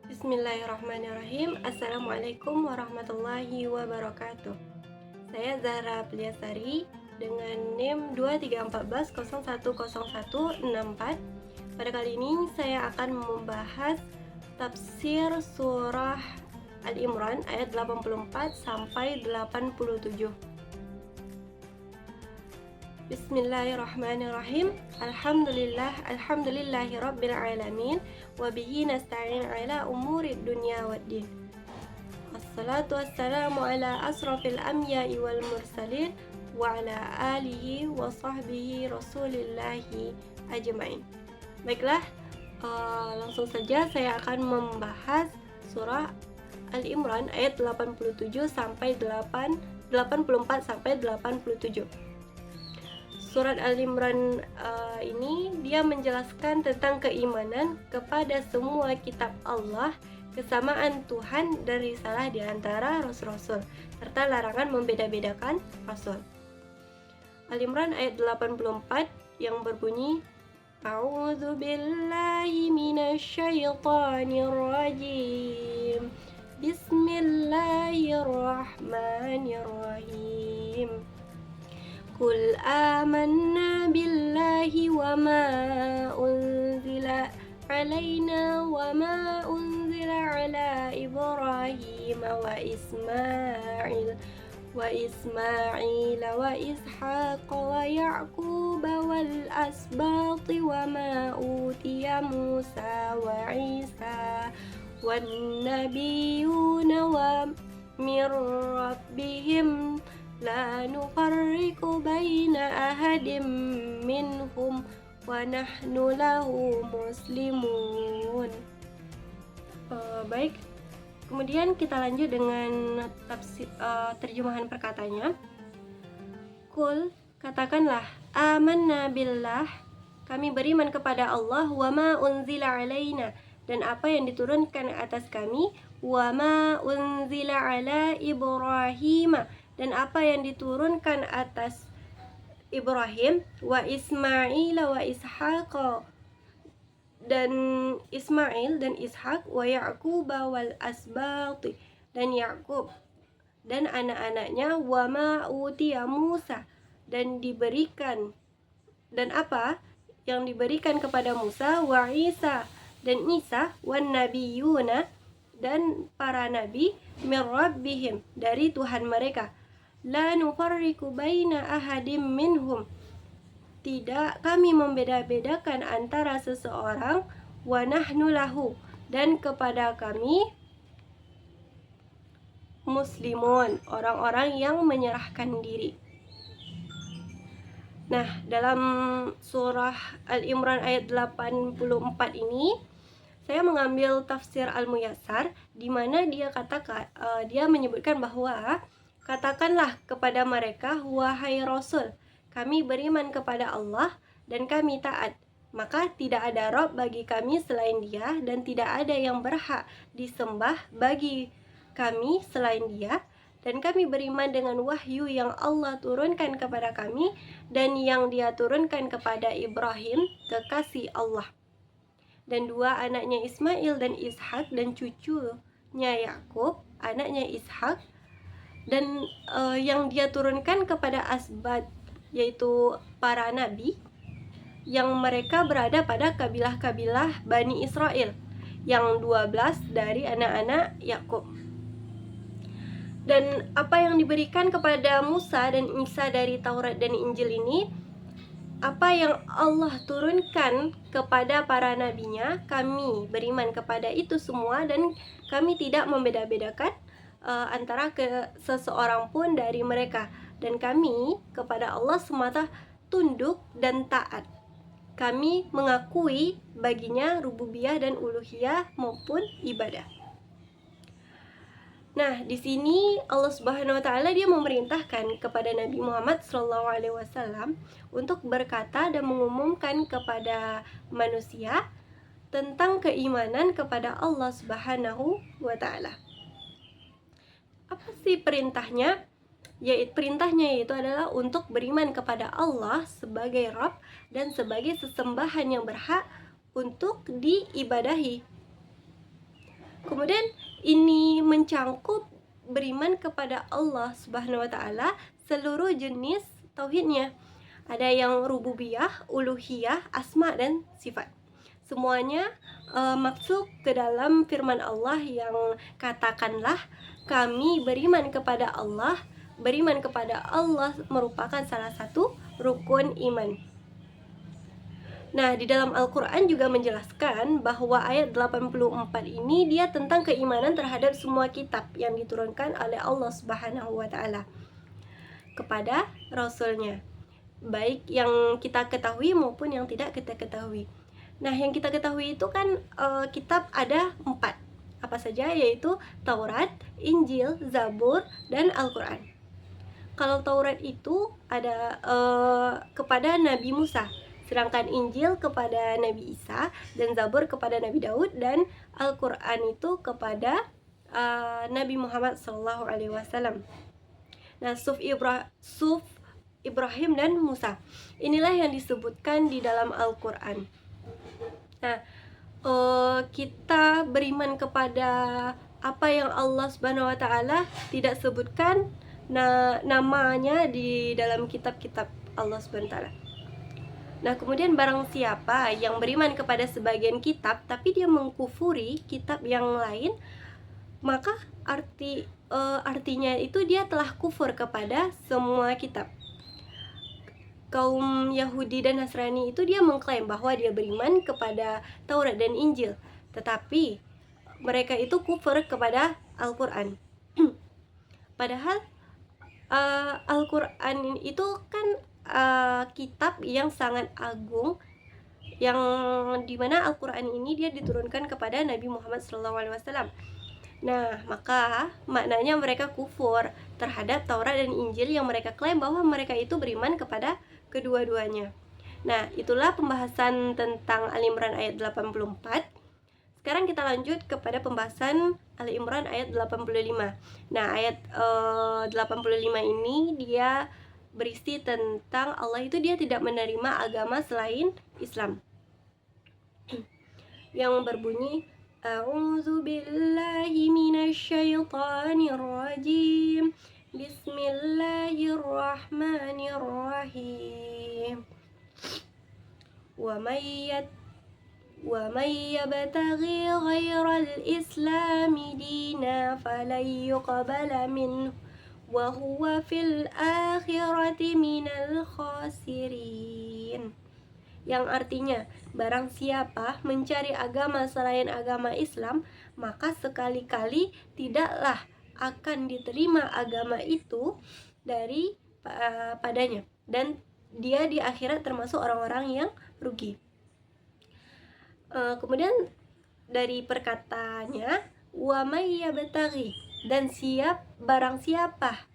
Bismillahirrahmanirrahim. Assalamualaikum warahmatullahi wabarakatuh. Saya Zahra Pliasari dengan NIM 2314010164. Pada kali ini saya akan membahas tafsir surah Al-Imran ayat 84 sampai 87. Bismillahirrahmanirrahim. Alhamdulillahi rabbil alamin wa bihi nasta'in ala umurid dunya waddin. Wassalatu wassalamu ala asrafil anbiya'i wal mursalin wa ala alihi wa sahbihi rasulillahi ajmain. Baiklah, langsung saja saya akan membahas surah Al-Imran ayat 87 sampai 84 sampai 87. Surat Al-Imran ini dia menjelaskan tentang keimanan kepada semua kitab Allah, kesamaan Tuhan dan risalah di antara rasul-rasul, serta larangan membeda-bedakan rasul. Al-Imran ayat 84 yang berbunyi, A'udzu billahi minasyaitonir rajim. Bismillahirrahmanirrahim. Qul amanna billahi wa ma unzila alaina wa ma unzila ala Ibrahim wa Ismail wa Ishaq wa Ya'qub wal asbat wa ma utiya Musa wa Isa wan nabiyuna wa mir rabbihim la nufarriqu baina ahadim minhum wa nahnu lahu muslimun. Baik, kemudian kita lanjut dengan terjemahan perkatanya. Qul, katakanlah, amanna billah, kami beriman kepada Allah, wa ma unzila alaina, dan apa yang diturunkan atas kami, wa ma unzila ala Ibrahim, dan apa yang diturunkan atas Ibrahim, wa Ismail wa Ishaq, dan Ismail dan Ishak, wa Ya'qub wal asbat, dan Ya'qub dan anak-anaknya, wa ma utiya Musa, dan diberikan, dan apa yang diberikan kepada Musa, wa Isa, dan Isa, wan nabiyuna, dan para nabi, min rabbihim, dari Tuhan mereka, la nufarriqu baina ahadim minhum, tidak kami membeda-bedakan antara seseorang, wa nahnu lahu, dan kepada kami muslimun, orang-orang yang menyerahkan diri. Nah, dalam surah Al-Imran ayat 84 ini saya mengambil tafsir Al-Muyassar, di mana dia menyebutkan bahwa katakanlah kepada mereka, wahai Rasul, kami beriman kepada Allah dan kami taat, maka tidak ada Rabb bagi kami selain Dia, dan tidak ada yang berhak disembah bagi kami selain Dia, dan kami beriman dengan wahyu yang Allah turunkan kepada kami dan yang Dia turunkan kepada Ibrahim, kekasih Allah, dan dua anaknya Ismail dan Ishak, dan cucunya Yakub, anaknya Ishak, dan yang Dia turunkan kepada asbat, yaitu para nabi, yang mereka berada pada kabilah-kabilah Bani Israel, yang 12 dari anak-anak Yakub. Dan apa yang diberikan kepada Musa dan Isa dari Taurat dan Injil ini, apa yang Allah turunkan kepada para nabinya, kami beriman kepada itu semua, dan kami tidak membeda-bedakan antara seseorang pun dari mereka, dan kami kepada Allah semata tunduk dan taat. Kami mengakui baginya rububiyah dan uluhiyah maupun ibadah. Nah, di sini Allah Subhanahu wa taala dia memerintahkan kepada Nabi Muhammad SAW untuk berkata dan mengumumkan kepada manusia tentang keimanan kepada Allah Subhanahu wa taala. Apa sih perintahnya? Perintahnya yaitu adalah untuk beriman kepada Allah sebagai Rabb dan sebagai sesembahan yang berhak untuk diibadahi. Kemudian ini mencangkup beriman kepada Allah Subhanahu wa taala seluruh jenis tauhidnya. Ada yang rububiyah, uluhiyah, asma dan sifat. Semuanya masuk ke dalam firman Allah yang katakanlah kami beriman kepada Allah. Beriman kepada Allah merupakan salah satu rukun iman. Nah, di dalam Al-Quran juga menjelaskan bahwa ayat 84 ini dia tentang keimanan terhadap semua kitab yang diturunkan oleh Allah Subhanahu wa taala kepada Rasulnya, baik yang kita ketahui maupun yang tidak kita ketahui. Nah, yang kita ketahui itu kan kitab ada 4, apa saja, yaitu Taurat, Injil, Zabur, dan Al-Quran. Kalau Taurat itu ada kepada Nabi Musa, sedangkan Injil kepada Nabi Isa, dan Zabur kepada Nabi Daud, dan Al-Quran itu kepada Nabi Muhammad SAW. Nah, Suf Ibrahim dan Musa, inilah yang disebutkan di dalam Al-Quran. Nah, kita beriman kepada apa yang Allah Subhanahu wa taala tidak sebutkan namanya di dalam kitab-kitab Allah Subhanahu wa taala. Nah, kemudian barang siapa yang beriman kepada sebagian kitab tapi dia mengkufuri kitab yang lain, maka artinya itu dia telah kufur kepada semua kitab. Kaum Yahudi dan Nasrani itu dia mengklaim bahwa dia beriman kepada Taurat dan Injil, tetapi mereka itu kufur kepada Al-Quran. Padahal Al-Quran itu kan kitab yang sangat agung, yang dimana Al-Quran ini dia diturunkan kepada Nabi Muhammad SAW. Nah, maka maknanya mereka kufur terhadap Taurat dan Injil yang mereka klaim bahwa mereka itu beriman kepada kedua-duanya. Nah, itulah pembahasan tentang Ali Imran ayat 84. Sekarang kita lanjut kepada pembahasan Ali Imran ayat 85. Nah, ayat 85 ini dia berisi tentang Allah itu dia tidak menerima agama selain Islam. Yang berbunyi A'udzu billahi minasyaitonir rajim. Bismillahirrahmanirrahim. Wa may yabtaghi ghairal islami dina falan yuqbala minhu wa huwa fil akhirati minal khasirin. Yang artinya, barang siapa mencari agama selain agama Islam, maka sekali-kali tidaklah akan diterima agama itu dari padanya, dan dia di akhirat termasuk orang-orang yang rugi. Kemudian dari perkataannya, wa may yabtaghi, dan barang siapa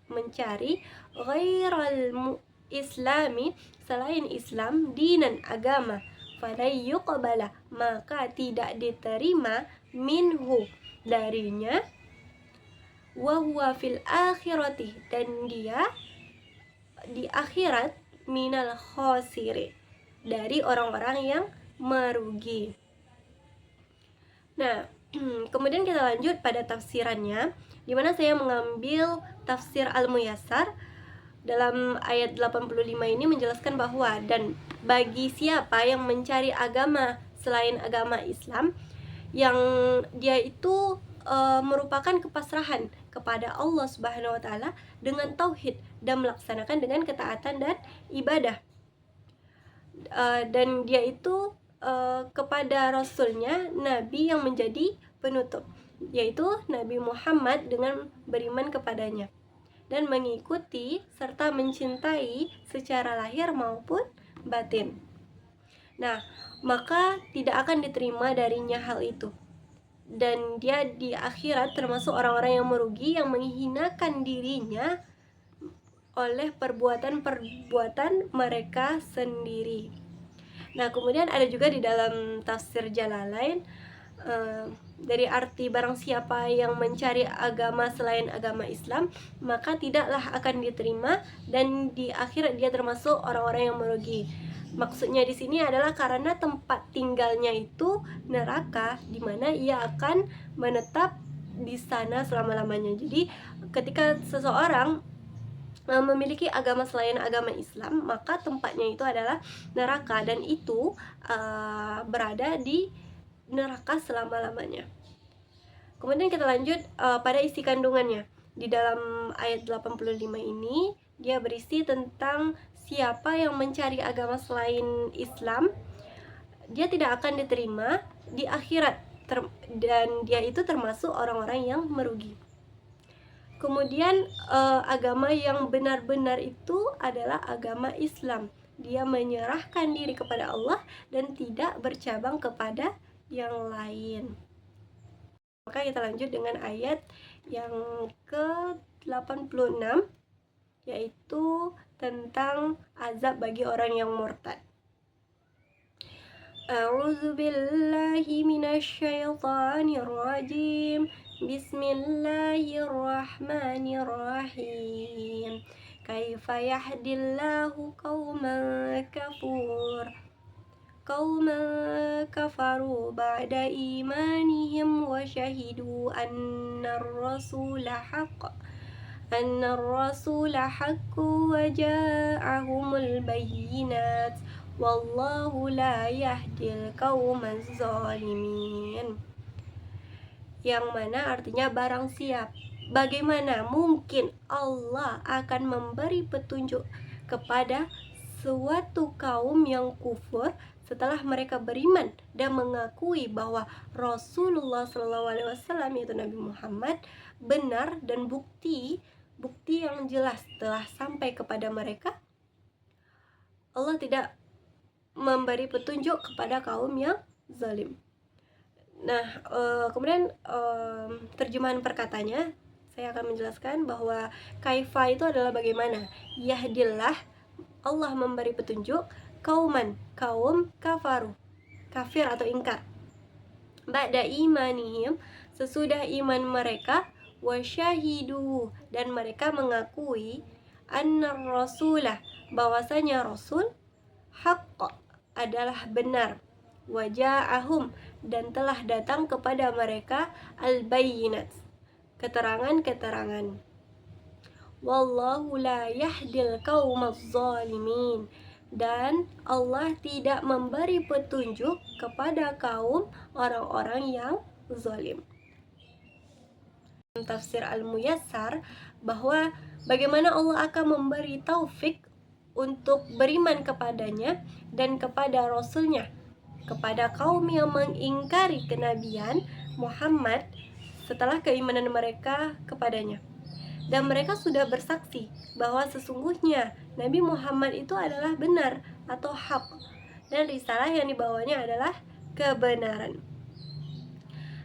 mencari ghairal islami, selain Islam, dinan agama, falai yuqbala, maka tidak diterima, minhu, darinya, wa huwa fil akhirati, dan dia di akhirat, minal khosiri, dari orang-orang yang merugi. Nah, kemudian kita lanjut pada tafsirannya, di mana saya mengambil tafsir Al-Muyassar. Dalam ayat 85 ini menjelaskan bahwa, dan bagi siapa yang mencari agama selain agama Islam, yang dia itu merupakan kepasrahan kepada Allah Subhanahu wa taala dengan tauhid dan melaksanakan dengan ketaatan dan ibadah, dan dia itu kepada Rasulnya, Nabi yang menjadi penutup, yaitu Nabi Muhammad, dengan beriman kepadanya dan mengikuti serta mencintai secara lahir maupun batin. Nah, maka tidak akan diterima darinya hal itu, dan dia di akhirat termasuk orang-orang yang merugi, yang menghinakan dirinya oleh perbuatan-perbuatan mereka sendiri. Nah, kemudian ada juga di dalam tafsir Jalalain, dari arti barang siapa yang mencari agama selain agama Islam, maka tidaklah akan diterima, dan di akhirat dia termasuk orang-orang yang merugi. Maksudnya di sini adalah karena tempat tinggalnya itu neraka, di mana ia akan menetap di sana selama-lamanya. Jadi ketika seseorang memiliki agama selain agama Islam, maka tempatnya itu adalah neraka, dan itu berada di neraka selama-lamanya. Kemudian kita lanjut pada isi kandungannya. Di dalam ayat 85 ini, dia berisi tentang siapa yang mencari agama selain Islam, dia tidak akan diterima di akhirat, dan dia itu termasuk orang-orang yang merugi. Kemudian agama yang benar-benar itu adalah agama Islam. Dia menyerahkan diri kepada Allah dan tidak bercabang kepada yang lain. Maka kita lanjut dengan ayat yang ke-86, yaitu tentang azab bagi orang yang murtad. A'udzu billahi minasyaitonir rajim. Bismillahirrahmanirrahim. Kaifa yahdillahu qauman kafaru ba'da imanihim wa syahidu annar rasula haqqu wa ja'ahumul bayyinat wallahu la yahdil qaumaz zalimin. Yang mana artinya barang siap, bagaimana mungkin Allah akan memberi petunjuk kepada suatu kaum yang kufur setelah mereka beriman dan mengakui bahwa Rasulullah SAW, yaitu Nabi Muhammad, benar, dan bukti yang jelas telah sampai kepada mereka. Allah tidak memberi petunjuk kepada kaum yang zalim. Nah, kemudian terjemahan perkatanya, saya akan menjelaskan bahwa kaifa itu adalah bagaimana. Yahdillah, Allah memberi petunjuk, kaum kafaru, kafir atau ingkar, ba'da imanihim, sesudah iman mereka, wa syahidu, dan mereka mengakui, annar rasulah, bahwasanya Rasul, haqq, adalah benar, wa ja'ahum, dan telah datang kepada mereka, al-bayyinat, keterangan-keterangan. Wallahu la yahdil qaumaz zalimin, dan Allah tidak memberi petunjuk kepada kaum orang-orang yang zalim. Tafsir Al-Muyassar bahwa bagaimana Allah akan memberi taufik untuk beriman kepadanya dan kepada Rasulnya kepada kaum yang mengingkari kenabian Muhammad setelah keimanan mereka kepadanya. Dan mereka sudah bersaksi bahwa sesungguhnya Nabi Muhammad itu adalah benar atau hak, dan risalah yang dibawanya adalah kebenaran.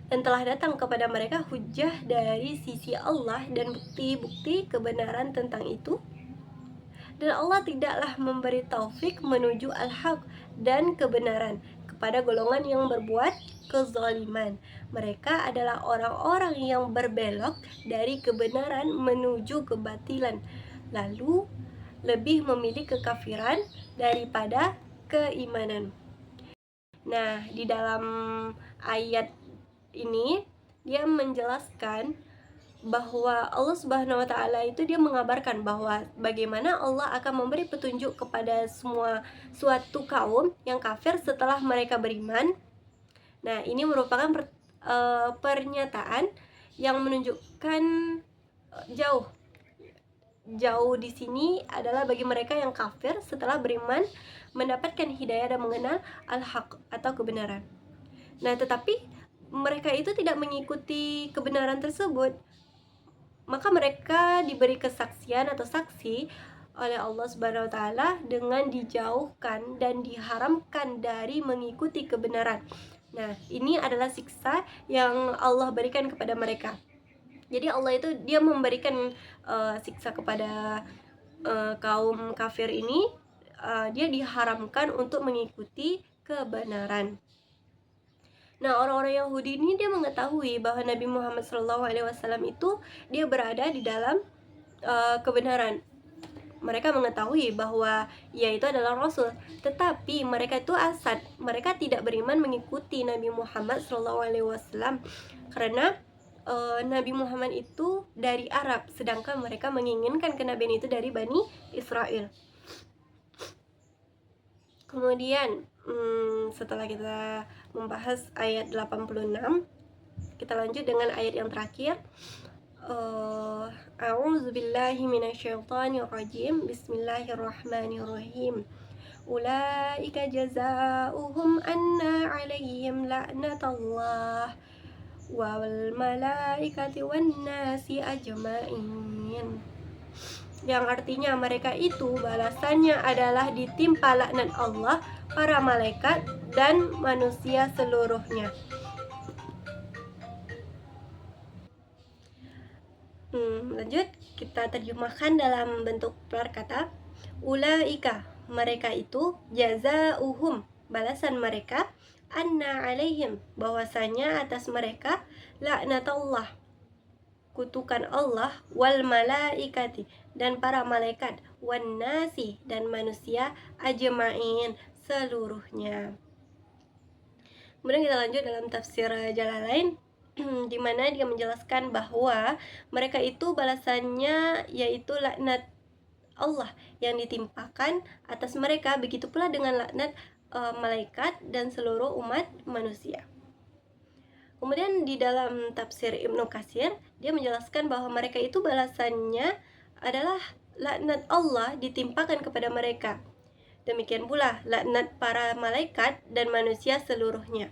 Dan telah datang kepada mereka hujjah dari sisi Allah dan bukti-bukti kebenaran tentang itu. Dan Allah tidaklah memberi taufik menuju al-haq dan kebenaran kepada golongan yang berbuat kezaliman. Mereka adalah orang-orang yang berbelok dari kebenaran menuju kebatilan, lalu lebih memilih kekafiran daripada keimanan. Nah, di dalam ayat ini dia menjelaskan bahwa Allah Subhanahu wa taala itu dia mengabarkan bahwa bagaimana Allah akan memberi petunjuk kepada suatu kaum yang kafir setelah mereka beriman. Nah, ini merupakan pernyataan yang menunjukkan jauh di sini adalah bagi mereka yang kafir setelah beriman mendapatkan hidayah dan mengenal al-haq atau kebenaran. Nah, tetapi mereka itu tidak mengikuti kebenaran tersebut, maka mereka diberi kesaksian atau saksi oleh Allah Subhanahu wa taala dengan dijauhkan dan diharamkan dari mengikuti kebenaran. Nah, ini adalah siksa yang Allah berikan kepada mereka. Jadi Allah itu dia memberikan siksa kepada kaum kafir ini, dia diharamkan untuk mengikuti kebenaran. Nah, orang-orang Yahudi ini dia mengetahui bahwa Nabi Muhammad SAW itu dia berada di dalam kebenaran. mereka mengetahui bahwa ia itu adalah Rasul, tetapi mereka itu asad, mereka tidak beriman mengikuti Nabi Muhammad SAW karena Nabi Muhammad itu dari Arab, sedangkan mereka menginginkan kenabian itu dari Bani Israel. Kemudian setelah kita membahas ayat 86, kita lanjut dengan ayat yang terakhir. A'udzubillahi minasyaitonirrajim. Bismillahirrahmanirrahim. Ulaika jazaohum anna 'alaihim la'natullah wal malaikati wan nasi ajmain. Yang artinya mereka itu balasannya adalah ditimpa laknat Allah, para malaikat dan manusia seluruhnya. Lanjut, kita terjemahkan dalam bentuk perkata. Ulaika, mereka itu, jazauhum, balasan mereka, anna alaihim, bahwasanya atas mereka, laknatullah, kutukan Allah, wal malaikati, dan para malaikat, wan nasi, dan manusia, ajma'in, seluruhnya. Kemudian kita lanjut dalam tafsir Jalalain, di mana dia menjelaskan bahwa mereka itu balasannya yaitu laknat Allah yang ditimpakan atas mereka, begitu pula dengan laknat malaikat dan seluruh umat manusia. Kemudian di dalam tafsir Ibnu Katsir, dia menjelaskan bahwa mereka itu balasannya adalah laknat Allah ditimpakan kepada mereka. Demikian pula laknat para malaikat dan manusia seluruhnya.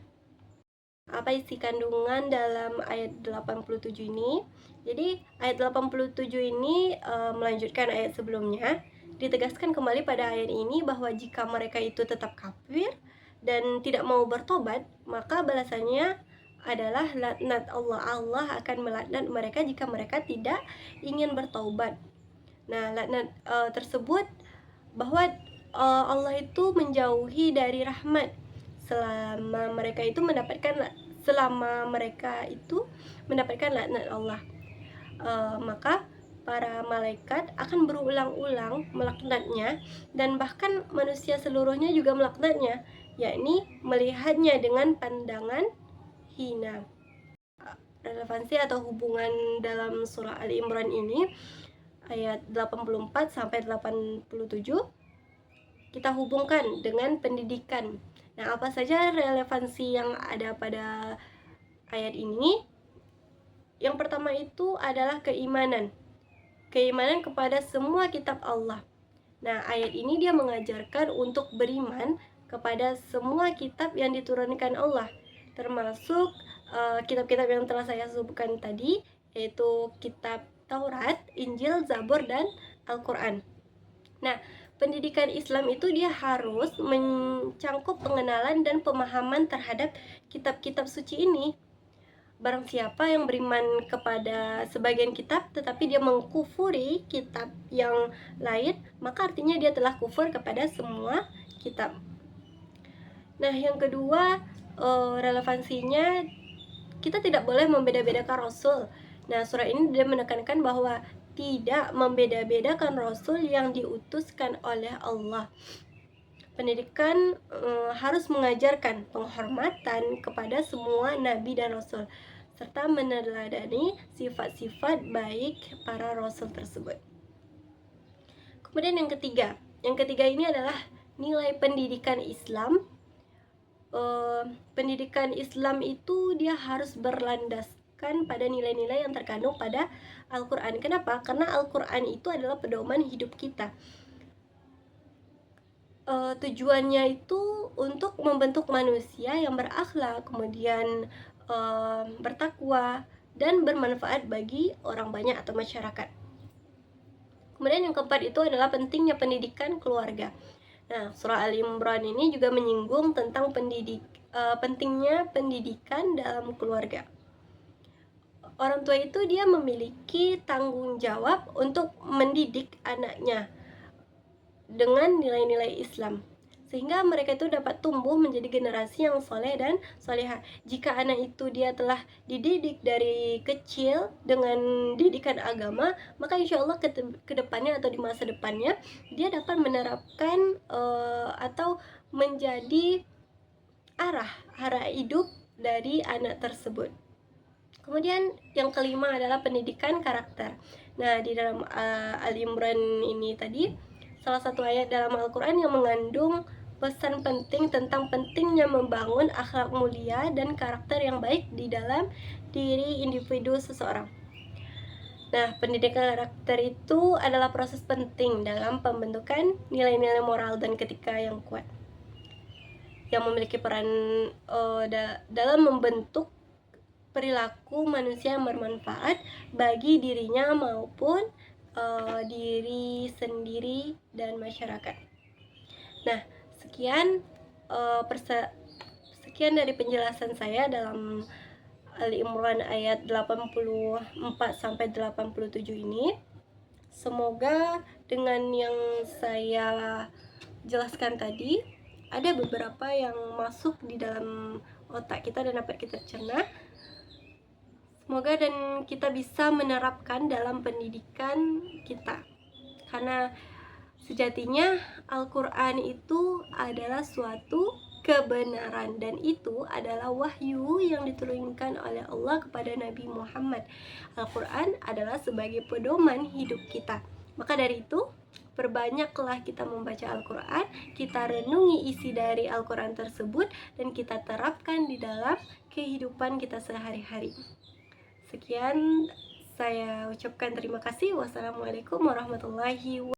Apa isi kandungan dalam ayat 87 ini? Jadi ayat 87 ini melanjutkan ayat sebelumnya. Ditegaskan kembali pada ayat ini bahwa jika mereka itu tetap kafir dan tidak mau bertobat, maka balasannya adalah laknat Allah. Allah akan melaknat mereka jika mereka tidak ingin bertobat. Nah, laknat tersebut bahwa Allah itu menjauhi dari rahmat selama mereka itu mendapatkan laknat Allah. Maka para malaikat akan berulang-ulang melaknatnya, dan bahkan manusia seluruhnya juga melaknatnya, yakni melihatnya dengan pandangan hina. Relevansi atau hubungan dalam surah Ali Imran ini ayat 84 sampai 87 kita hubungkan dengan pendidikan. Nah, apa saja relevansi yang ada pada ayat ini? Yang pertama itu adalah keimanan. Keimanan kepada semua kitab Allah. Nah, ayat ini dia mengajarkan untuk beriman kepada semua kitab yang diturunkan Allah, termasuk kitab-kitab yang telah saya sebutkan tadi, yaitu kitab Taurat, Injil, Zabur, dan Al-Quran. Nah, pendidikan Islam itu dia harus mencangkup pengenalan dan pemahaman terhadap kitab-kitab suci ini. Barang siapa yang beriman kepada sebagian kitab tetapi dia mengkufuri kitab yang lain, maka artinya dia telah kufur kepada semua kitab. Nah, yang kedua, relevansinya kita tidak boleh membeda-bedakan Rasul. Nah, surah ini dia menekankan bahwa tidak membeda-bedakan Rasul yang diutuskan oleh Allah. Pendidikan harus mengajarkan penghormatan kepada semua nabi dan rasul, serta meneladani sifat-sifat baik para rasul tersebut. Kemudian yang ketiga ini adalah nilai pendidikan Islam. Pendidikan Islam itu dia harus berlandaskan pada nilai-nilai yang terkandung pada Al-Quran. Kenapa? Karena Al-Quran itu adalah pedoman hidup kita. Tujuannya itu untuk membentuk manusia yang berakhlak, kemudian bertakwa, dan bermanfaat bagi orang banyak atau masyarakat. Kemudian yang keempat itu adalah pentingnya pendidikan keluarga. Nah, surah Ali Imran ini juga menyinggung tentang pentingnya pendidikan dalam keluarga. Orang tua itu dia memiliki tanggung jawab untuk mendidik anaknya dengan nilai-nilai Islam, sehingga mereka itu dapat tumbuh menjadi generasi yang soleh dan solehah. Jika anak itu dia telah dididik dari kecil dengan didikan agama, maka insya Allah ke depannya atau di masa depannya dia dapat menerapkan atau menjadi arah hidup dari anak tersebut. Kemudian yang kelima adalah pendidikan karakter. Nah, di dalam Al-Imran ini tadi salah satu ayat dalam Al-Quran yang mengandung pesan penting tentang pentingnya membangun akhlak mulia dan karakter yang baik di dalam diri individu seseorang. Nah, pendidikan karakter itu adalah proses penting dalam pembentukan nilai-nilai moral dan etika yang kuat, yang memiliki peran dalam membentuk perilaku manusia yang bermanfaat bagi dirinya maupun diri sendiri dan masyarakat. Nah, sekian dari penjelasan saya dalam Al-Imran ayat 84 sampai 87 ini. Semoga dengan yang saya jelaskan tadi ada beberapa yang masuk di dalam otak kita dan dapat kita cerna. Semoga dan kita bisa menerapkan dalam pendidikan kita, karena sejatinya Al-Quran itu adalah suatu kebenaran dan itu adalah wahyu yang diturunkan oleh Allah kepada Nabi Muhammad. Al-Quran adalah sebagai pedoman hidup kita. Maka dari itu, perbanyaklah kita membaca Al-Quran, kita renungi isi dari Al-Quran tersebut, dan kita terapkan di dalam kehidupan kita sehari-hari. Sekian, saya ucapkan terima kasih. Wassalamualaikum warahmatullahi wabarakatuh.